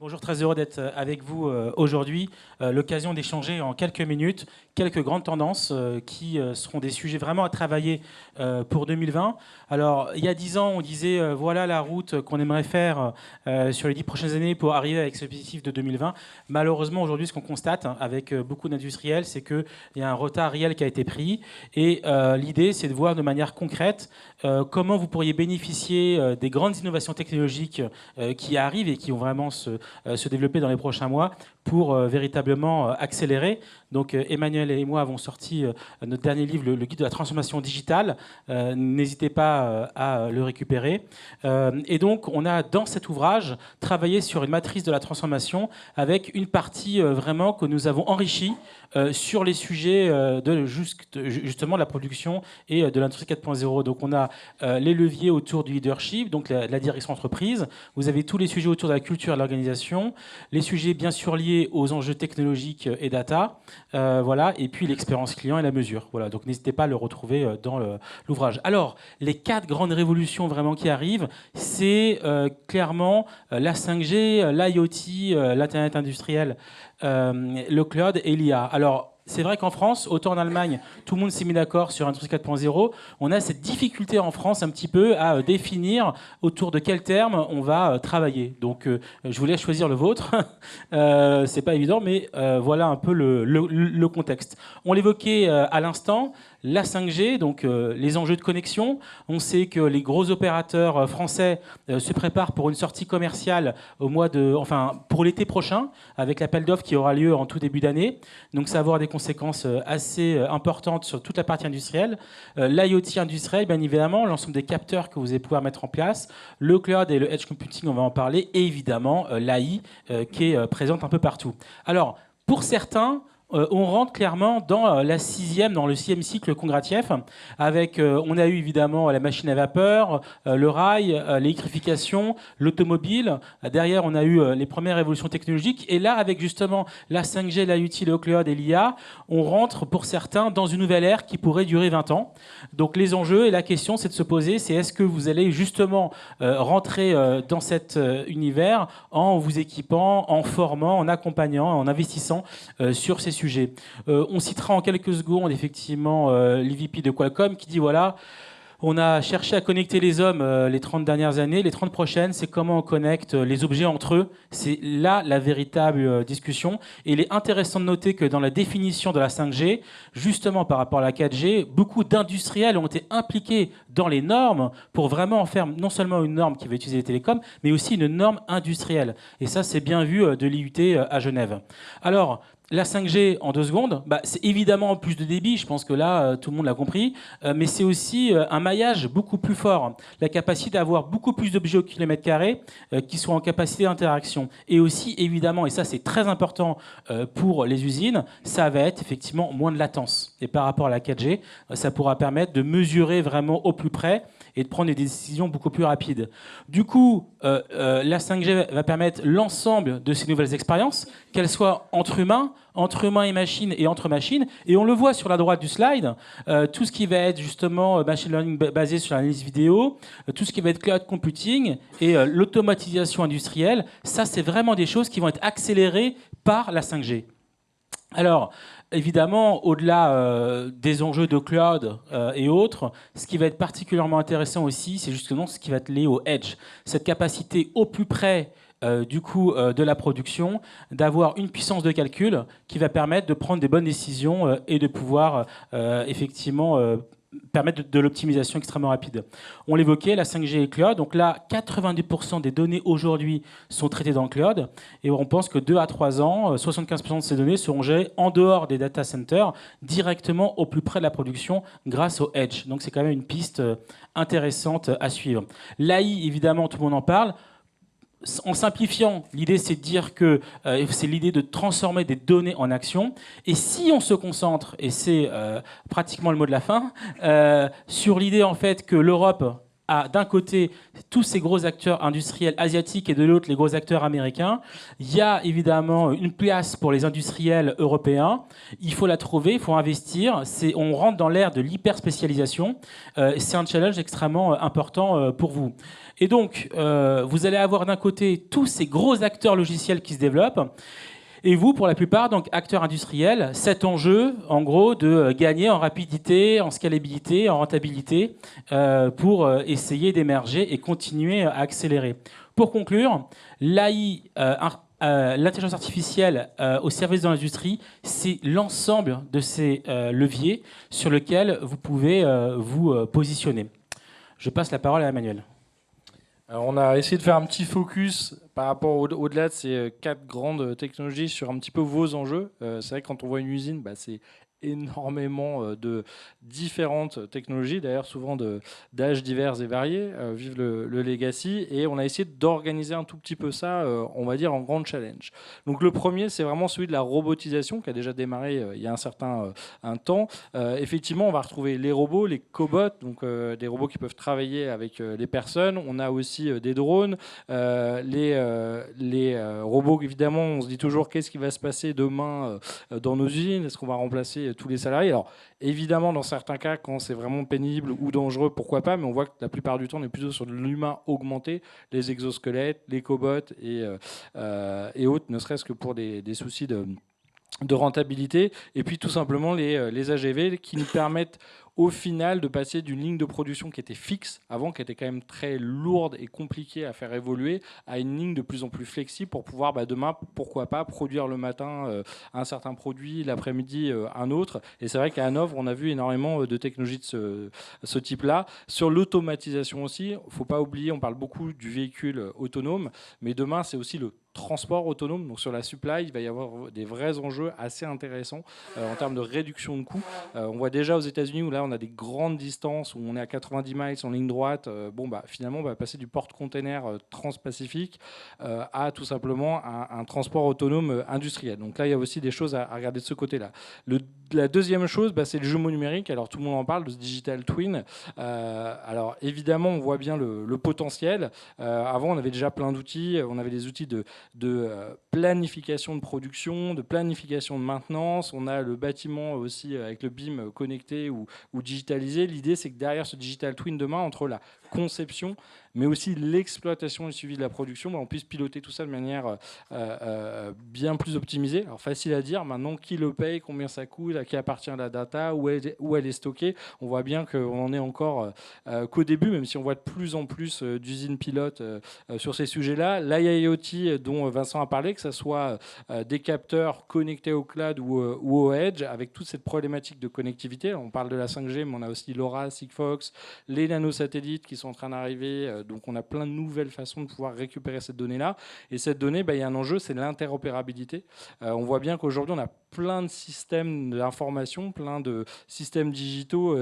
Bonjour, très heureux d'être avec vous aujourd'hui. L'occasion d'échanger en quelques minutes quelques grandes tendances qui seront des sujets vraiment à travailler pour 2020. Alors, il y a 10 ans, on disait voilà la route qu'on aimerait faire sur les 10 prochaines années pour arriver avec ce objectif de 2020. Malheureusement, aujourd'hui, ce qu'on constate avec beaucoup d'industriels, c'est qu'il y a un retard réel qui a été pris. Et l'idée, c'est de voir de manière concrète comment vous pourriez bénéficier des grandes innovations technologiques qui arrivent et qui vont vraiment se développer dans les prochains mois pour véritablement accélérer. Donc Emmanuel et moi avons sorti notre dernier livre, le guide de la transformation digitale. N'hésitez pas à le récupérer. Et donc on a dans cet ouvrage travaillé sur une matrice de la transformation avec une partie vraiment que nous avons enrichie sur les sujets justement de la production et de l'industrie 4.0. Donc on a les leviers autour du leadership, donc la direction entreprise. Vous avez tous les sujets autour de la culture et de l'organisation, les sujets bien sûr liés aux enjeux technologiques et data, voilà, et puis l'expérience client et la mesure. Voilà, donc n'hésitez pas à le retrouver dans l'ouvrage. Alors, les 4 grandes révolutions vraiment qui arrivent, c'est clairement la 5G, l'IoT, l'Internet industriel, le cloud et l'IA. Alors, c'est vrai qu'en France, autant en Allemagne, tout le monde s'est mis d'accord sur Industrie 4.0. On a cette difficulté en France un petit peu à définir autour de quel terme on va travailler. Donc, je vous laisse choisir le vôtre. C'est pas évident, mais voilà un peu le contexte. On l'évoquait à l'instant. La 5G, donc les enjeux de connexion. On sait que les gros opérateurs français se préparent pour une sortie commerciale pour l'été prochain, avec l'appel d'offres qui aura lieu en tout début d'année. Donc ça va avoir des conséquences assez importantes sur toute la partie industrielle. L'IoT industriel, bien évidemment, l'ensemble des capteurs que vous allez pouvoir mettre en place, le cloud et le edge computing, on va en parler, et évidemment l'AI qui est présente un peu partout. Alors, pour certains, on rentre clairement dans dans le sixième cycle Kondratiev, avec, on a eu évidemment la machine à vapeur, le rail, l'électrification, l'automobile. Derrière, on a eu les premières révolutions technologiques. Et là, avec justement la 5G, l'IoT, le cloud et l'IA, on rentre pour certains dans une nouvelle ère qui pourrait durer 20 ans. Donc les enjeux et la question, c'est de se poser, c'est est-ce que vous allez justement rentrer dans cet univers en vous équipant, en formant, en accompagnant, en investissant sur ces sujets. On citera en quelques secondes effectivement l'EVP de Qualcomm qui dit voilà, on a cherché à connecter les hommes les 30 dernières années, les 30 prochaines, c'est comment on connecte les objets entre eux. C'est là la véritable discussion. Et il est intéressant de noter que dans la définition de la 5G, justement par rapport à la 4G, beaucoup d'industriels ont été impliqués dans les normes pour vraiment en faire non seulement une norme qui va utiliser les télécoms, mais aussi une norme industrielle. Et ça, c'est bien vu de l'IUT à Genève. Alors, la 5G, en 2 secondes, c'est évidemment plus de débit, je pense que là, tout le monde l'a compris, mais c'est aussi un maillage beaucoup plus fort, la capacité d'avoir beaucoup plus d'objets au kilomètre carré qui sont en capacité d'interaction. Et aussi, évidemment, et ça c'est très important pour les usines, ça va être effectivement moins de latence. Et par rapport à la 4G, ça pourra permettre de mesurer vraiment au plus près et de prendre des décisions beaucoup plus rapides. Du coup, la 5G va permettre l'ensemble de ces nouvelles expériences, qu'elles soient entre humains et machines et entre machines. Et on le voit sur la droite du slide, tout ce qui va être justement machine learning basé sur l'analyse vidéo, tout ce qui va être cloud computing et l'automatisation industrielle, ça c'est vraiment des choses qui vont être accélérées par la 5G. Alors, évidemment, au-delà des enjeux de cloud et autres, ce qui va être particulièrement intéressant aussi, c'est justement ce qui va être lié au edge. Cette capacité au plus près de la production, d'avoir une puissance de calcul qui va permettre de prendre des bonnes décisions et de pouvoir effectivement permettre de l'optimisation extrêmement rapide. On l'évoquait, la 5G et le cloud. Donc là, 90% des données aujourd'hui sont traitées dans le cloud. Et on pense que 2 à 3 ans, 75% de ces données seront gérées en dehors des data centers, directement au plus près de la production grâce au edge. Donc c'est quand même une piste intéressante à suivre. L'AI, évidemment, tout le monde en parle. En simplifiant, l'idée c'est de dire que c'est l'idée de transformer des données en action. Et si on se concentre, et c'est pratiquement le mot de la fin, sur l'idée en fait que l'Europe a d'un côté tous ces gros acteurs industriels asiatiques et de l'autre les gros acteurs américains. Il y a évidemment une place pour les industriels européens. Il faut la trouver, il faut investir. On rentre dans l'ère de l'hyperspécialisation. C'est un challenge extrêmement important pour vous. Et donc, vous allez avoir d'un côté tous ces gros acteurs logiciels qui se développent. Et vous, pour la plupart, donc acteurs industriels, cet enjeu, en gros, de gagner en rapidité, en scalabilité, en rentabilité, pour essayer d'émerger et continuer à accélérer. Pour conclure, l'AI, l'intelligence artificielle au service de l'industrie, c'est l'ensemble de ces leviers sur lesquels vous pouvez vous positionner. Je passe la parole à Emmanuel. Alors on a essayé de faire un petit focus par rapport au-delà de ces 4 grandes technologies sur un petit peu vos enjeux. C'est vrai que quand on voit une usine, c'est énormément de différentes technologies, d'ailleurs souvent d'âges divers et variés, vive le legacy, et on a essayé d'organiser un tout petit peu ça, on va dire, en grand challenge. Donc le premier, c'est vraiment celui de la robotisation, qui a déjà démarré il y a un certain temps. Effectivement, on va retrouver les robots, les cobots, donc des robots qui peuvent travailler avec les personnes. On a aussi des drones, les robots, évidemment, on se dit toujours qu'est-ce qui va se passer demain dans nos usines, est-ce qu'on va remplacer tous les salariés. Alors évidemment, dans certains cas, quand c'est vraiment pénible ou dangereux, pourquoi pas, mais on voit que la plupart du temps, on est plutôt sur de l'humain augmenté, les exosquelettes, les cobots et autres, ne serait-ce que pour des soucis de rentabilité, et puis tout simplement les AGV qui nous permettent au final de passer d'une ligne de production qui était fixe avant, qui était quand même très lourde et compliquée à faire évoluer, à une ligne de plus en plus flexible pour pouvoir demain, pourquoi pas, produire le matin un certain produit, l'après-midi un autre. Et c'est vrai qu'à Hanovre, on a vu énormément de technologies de ce type-là. Sur l'automatisation aussi, il ne faut pas oublier, on parle beaucoup du véhicule autonome, mais demain, c'est aussi le transport autonome. Donc sur la supply, il va y avoir des vrais enjeux assez intéressants en termes de réduction de coûts. On voit déjà aux États-Unis où là on a des grandes distances où on est à 90 miles en ligne droite. Finalement on va passer du porte-container transpacifique à tout simplement un transport autonome industriel. Donc là il y a aussi des choses à regarder de ce côté-là. La deuxième chose, c'est le jumeau numérique. Alors tout le monde en parle de ce digital twin. Alors évidemment on voit bien le potentiel. Avant on avait déjà plein d'outils. On avait des outils de planification de production, de planification de maintenance. On a le bâtiment aussi avec le BIM connecté ou digitalisé. L'idée, c'est que derrière ce digital twin demain, entre la conception, mais aussi l'exploitation et le suivi de la production, on puisse piloter tout ça de manière bien plus optimisée. Alors facile à dire, maintenant, qui le paye, combien ça coûte, à qui appartient la data, où elle est stockée. On voit bien qu'on en est encore qu'au début, même si on voit de plus en plus d'usines pilotes sur ces sujets-là. L'IoT dont Vincent a parlé, que ce soit des capteurs connectés au cloud ou au edge, avec toute cette problématique de connectivité. On parle de la 5G, mais on a aussi LoRa, Sigfox, les nanosatellites qui sont en train d'arriver. Donc on a plein de nouvelles façons de pouvoir récupérer cette donnée-là. Et cette donnée, il y a un enjeu, c'est l'interopérabilité. On voit bien qu'aujourd'hui, on a plein de systèmes d'information, plein de systèmes digitaux.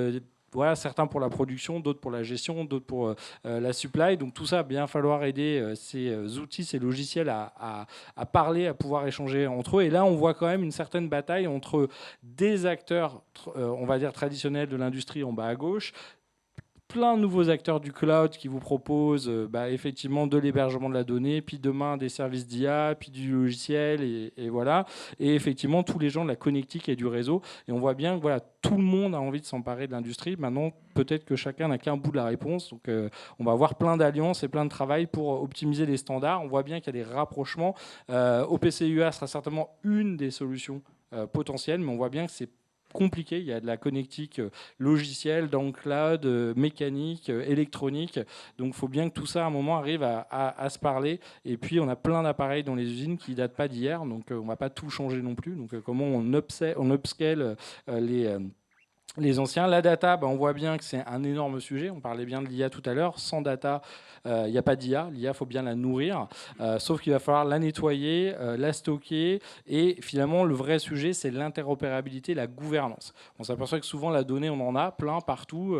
Voilà, certains pour la production, d'autres pour la gestion, d'autres pour la supply. Donc tout ça, il va bien falloir aider ces outils, ces logiciels à parler, à pouvoir échanger entre eux. Et là, on voit quand même une certaine bataille entre des acteurs, on va dire, traditionnels de l'industrie en bas à gauche, plein de nouveaux acteurs du cloud qui vous proposent effectivement de l'hébergement de la donnée, puis demain des services d'IA, puis du logiciel, et voilà. Et effectivement, tous les gens de la connectique et du réseau. Et on voit bien que voilà, tout le monde a envie de s'emparer de l'industrie. Maintenant, peut-être que chacun n'a qu'un bout de la réponse. Donc, on va avoir plein d'alliances et plein de travail pour optimiser les standards. On voit bien qu'il y a des rapprochements. OPC-UA sera certainement une des solutions potentielles, mais on voit bien que c'est compliqué. Il y a de la connectique logicielle dans le cloud, mécanique, électronique. Donc il faut bien que tout ça à un moment arrive à se parler. Et puis on a plein d'appareils dans les usines qui ne datent pas d'hier. Donc on ne va pas tout changer non plus. Donc comment on upscale les anciens. La data, on voit bien que c'est un énorme sujet. On parlait bien de l'IA tout à l'heure. Sans data, il n'y a pas d'IA. L'IA, il faut bien la nourrir. Sauf qu'il va falloir la nettoyer, la stocker. Et finalement, le vrai sujet, c'est l'interopérabilité, la gouvernance. On s'aperçoit que souvent, la donnée, on en a plein partout,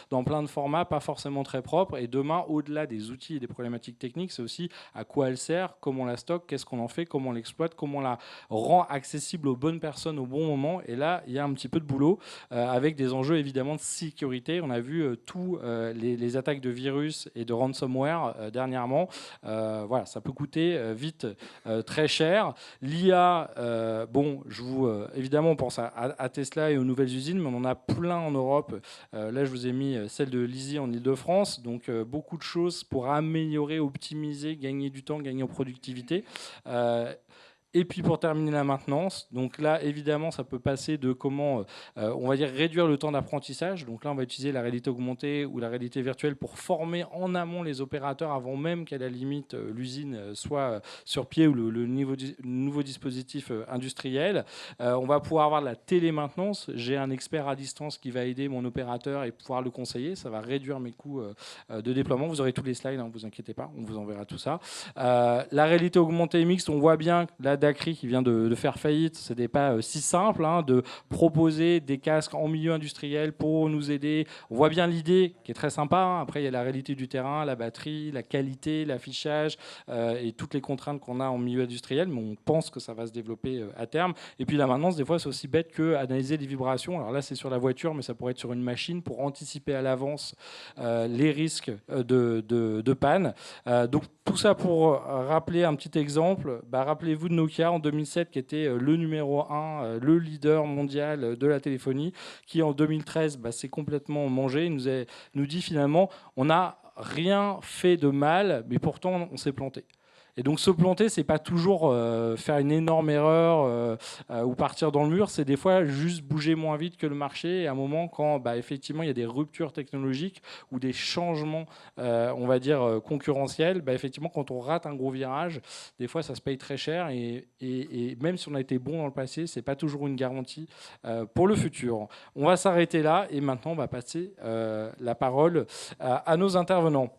dans plein de formats, pas forcément très propres. Et demain, au-delà des outils et des problématiques techniques, c'est aussi à quoi elle sert, comment on la stocke, qu'est-ce qu'on en fait, comment on l'exploite, comment on la rend accessible aux bonnes personnes au bon moment. Et là, il y a un petit peu de boulot. avec des enjeux évidemment de sécurité. On a vu tous les attaques de virus et de ransomware dernièrement. Voilà, ça peut coûter vite très cher. L'IA, évidemment, on pense à Tesla et aux nouvelles usines, mais on en a plein en Europe. Là, je vous ai mis celle de Lizy en Île-de-France. Donc, beaucoup de choses pour améliorer, optimiser, gagner du temps, gagner en productivité. Et puis pour terminer la maintenance, donc là évidemment ça peut passer de comment on va dire réduire le temps d'apprentissage. Donc là on va utiliser la réalité augmentée ou la réalité virtuelle pour former en amont les opérateurs avant même qu'à la limite l'usine soit sur pied ou le nouveau dispositif industriel. On va pouvoir avoir de la télémaintenance. J'ai un expert à distance qui va aider mon opérateur et pouvoir le conseiller. Ça va réduire mes coûts de déploiement. Vous aurez tous les slides, ne vous inquiétez pas, on vous enverra tout ça. La réalité augmentée mixte, on voit bien là Dacry qui vient de faire faillite, ce n'est pas si simple de proposer des casques en milieu industriel pour nous aider. On voit bien l'idée qui est très sympa. Après, il y a la réalité du terrain, la batterie, la qualité, l'affichage et toutes les contraintes qu'on a en milieu industriel, mais on pense que ça va se développer à terme. Et puis la maintenance, des fois, c'est aussi bête qu'analyser les vibrations. Alors là, c'est sur la voiture, mais ça pourrait être sur une machine pour anticiper à l'avance les risques de panne. Donc tout ça pour rappeler un petit exemple. Rappelez-vous de Nokia en 2007 qui était le numéro 1, le leader mondial de la téléphonie, qui en 2013 s'est complètement mangé. Il nous dit finalement on n'a rien fait de mal, mais pourtant on s'est planté. Et donc se planter, c'est pas toujours faire une énorme erreur ou partir dans le mur, c'est des fois juste bouger moins vite que le marché. Et à un moment, quand effectivement il y a des ruptures technologiques ou des changements, on va dire concurrentiels, effectivement quand on rate un gros virage, des fois ça se paye très cher. Et même si on a été bon dans le passé, c'est pas toujours une garantie pour le futur. On va s'arrêter là et maintenant on va passer la parole à nos intervenants.